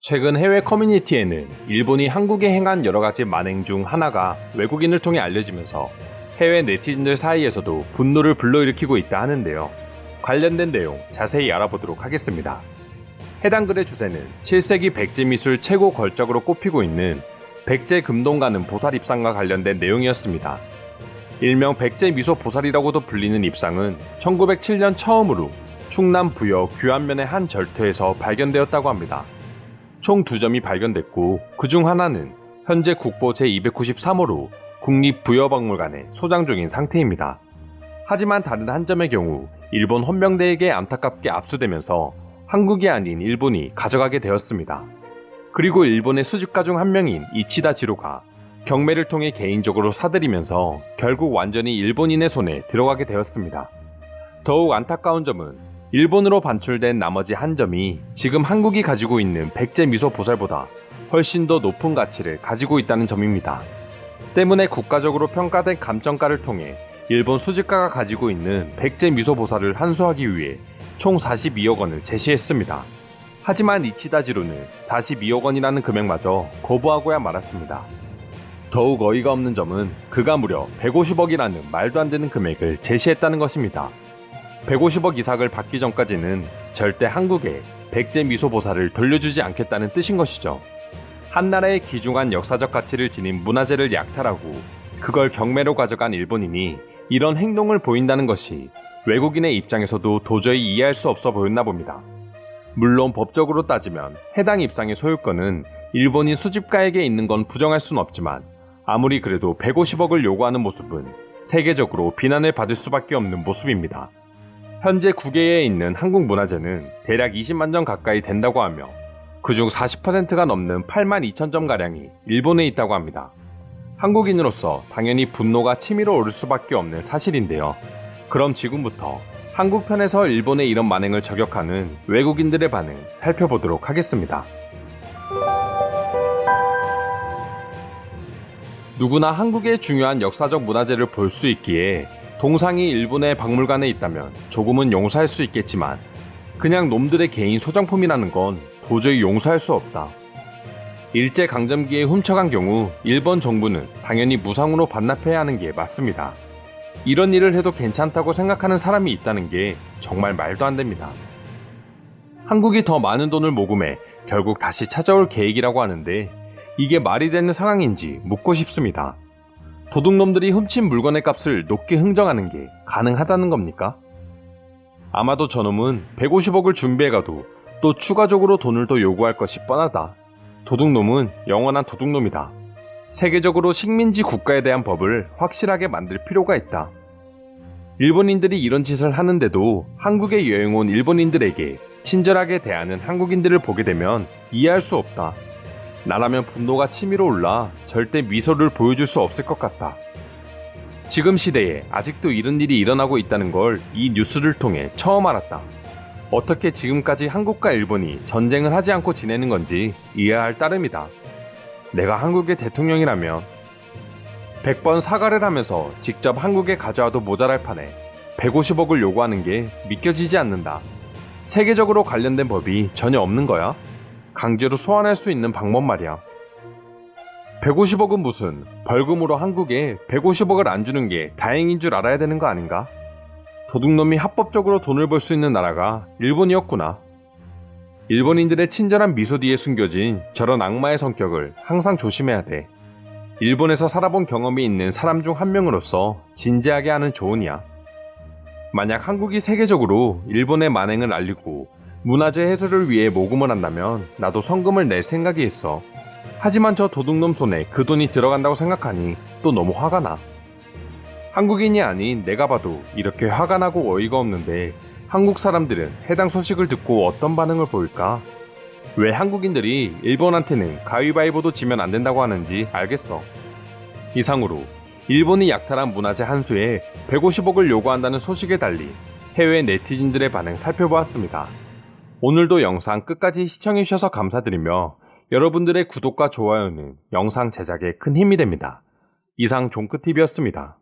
최근 해외 커뮤니티에는 일본이 한국에 행한 여러 가지 만행 중 하나가 외국인을 통해 알려지면서 해외 네티즌들 사이에서도 분노를 불러일으키고 있다 하는데요. 관련된 내용 자세히 알아보도록 하겠습니다. 해당 글의 주제는 7세기 백제 미술 최고 걸작으로 꼽히고 있는 백제 금동가는 보살 입상과 관련된 내용이었습니다. 일명 백제 미소 보살이라고도 불리는 입상은 1907년 처음으로 충남 부여 규안면의 한 절터에서 발견되었다고 합니다. 총 2점이 발견됐고 그중 하나는 현재 국보 제293호로 국립부여박물관에 소장 중인 상태입니다. 하지만 다른 한 점의 경우 일본 헌병대에게 안타깝게 압수되면서 한국이 아닌 일본이 가져가게 되었습니다. 그리고 일본의 수집가 중 한 명인 이치다 지로가 경매를 통해 개인적으로 사들이면서 결국 완전히 일본인의 손에 들어가게 되었습니다. 더욱 안타까운 점은 일본으로 반출된 나머지 한 점이 지금 한국이 가지고 있는 백제 미소 보살보다 훨씬 더 높은 가치를 가지고 있다는 점입니다. 때문에 국가적으로 평가된 감정가를 통해 일본 수집가가 가지고 있는 백제 미소 보살을 환수하기 위해 총 42억 원을 제시했습니다. 하지만 이치다지로는 42억 원이라는 금액마저 거부하고야 말았습니다. 더욱 어이가 없는 점은 그가 무려 150억이라는 말도 안 되는 금액을 제시했다는 것입니다. 150억 이상을 받기 전까지는 절대 한국에 백제 미소보살을 돌려주지 않겠다는 뜻인 것이죠. 한 나라의 귀중한 역사적 가치를 지닌 문화재를 약탈하고 그걸 경매로 가져간 일본인이 이런 행동을 보인다는 것이 외국인의 입장에서도 도저히 이해할 수 없어 보였나 봅니다. 물론 법적으로 따지면 해당 입상의 소유권은 일본인 수집가에게 있는 건 부정할 수는 없지만 아무리 그래도 150억을 요구하는 모습은 세계적으로 비난을 받을 수밖에 없는 모습입니다. 현재 국외에 있는 한국 문화재는 대략 20만 점 가까이 된다고 하며 그중 40%가 넘는 8만 2천 점가량이 일본에 있다고 합니다. 한국인으로서 당연히 분노가 치밀어 오를 수밖에 없는 사실인데요. 그럼 지금부터 한국 편에서 일본의 이런 만행을 저격하는 외국인들의 반응 살펴보도록 하겠습니다. 누구나 한국의 중요한 역사적 문화재를 볼 수 있기에 동상이 일본의 박물관에 있다면 조금은 용서할 수 있겠지만 그냥 놈들의 개인 소장품이라는 건 도저히 용서할 수 없다. 일제강점기에 훔쳐간 경우 일본 정부는 당연히 무상으로 반납해야 하는 게 맞습니다. 이런 일을 해도 괜찮다고 생각하는 사람이 있다는 게 정말 말도 안 됩니다. 한국이 더 많은 돈을 모금해 결국 다시 찾아올 계획이라고 하는데 이게 말이 되는 상황인지 묻고 싶습니다. 도둑놈들이 훔친 물건의 값을 높게 흥정하는 게 가능하다는 겁니까? 아마도 저놈은 150억을 준비해가도 또 추가적으로 돈을 더 요구할 것이 뻔하다. 도둑놈은 영원한 도둑놈이다. 세계적으로 식민지 국가에 대한 법을 확실하게 만들 필요가 있다. 일본인들이 이런 짓을 하는데도 한국에 여행 온 일본인들에게 친절하게 대하는 한국인들을 보게 되면 이해할 수 없다. 나라면 분노가 치밀어 올라 절대 미소를 보여줄 수 없을 것 같다. 지금 시대에 아직도 이런 일이 일어나고 있다는 걸 이 뉴스를 통해 처음 알았다. 어떻게 지금까지 한국과 일본이 전쟁을 하지 않고 지내는 건지 이해할 따름이다. 내가 한국의 대통령이라면 100번 사과를 하면서 직접 한국에 가져와도 모자랄 판에 150억을 요구하는 게 믿겨지지 않는다. 세계적으로 관련된 법이 전혀 없는 거야? 강제로 소환할 수 있는 방법 말이야. 150억은 무슨 벌금으로 한국에 150억을 안 주는 게 다행인 줄 알아야 되는 거 아닌가? 도둑놈이 합법적으로 돈을 벌 수 있는 나라가 일본이었구나. 일본인들의 친절한 미소 뒤에 숨겨진 저런 악마의 성격을 항상 조심해야 돼. 일본에서 살아본 경험이 있는 사람 중 한 명으로서 진지하게 하는 조언이야. 만약 한국이 세계적으로 일본의 만행을 알리고 문화재 해소를 위해 모금을 한다면 나도 성금을 낼 생각이 있어. 하지만 저 도둑놈 손에 그 돈이 들어간다고 생각하니 또 너무 화가 나. 한국인이 아닌 내가 봐도 이렇게 화가 나고 어이가 없는데 한국 사람들은 해당 소식을 듣고 어떤 반응을 보일까? 왜 한국인들이 일본한테는 가위바위보도 지면 안 된다고 하는지 알겠어. 이상으로 일본이 약탈한 문화재 한 수에 150억을 요구한다는 소식에 달린 해외 네티즌들의 반응 살펴보았습니다. 오늘도 영상 끝까지 시청해주셔서 감사드리며 여러분들의 구독과 좋아요는 영상 제작에 큰 힘이 됩니다. 이상 종크TV였습니다.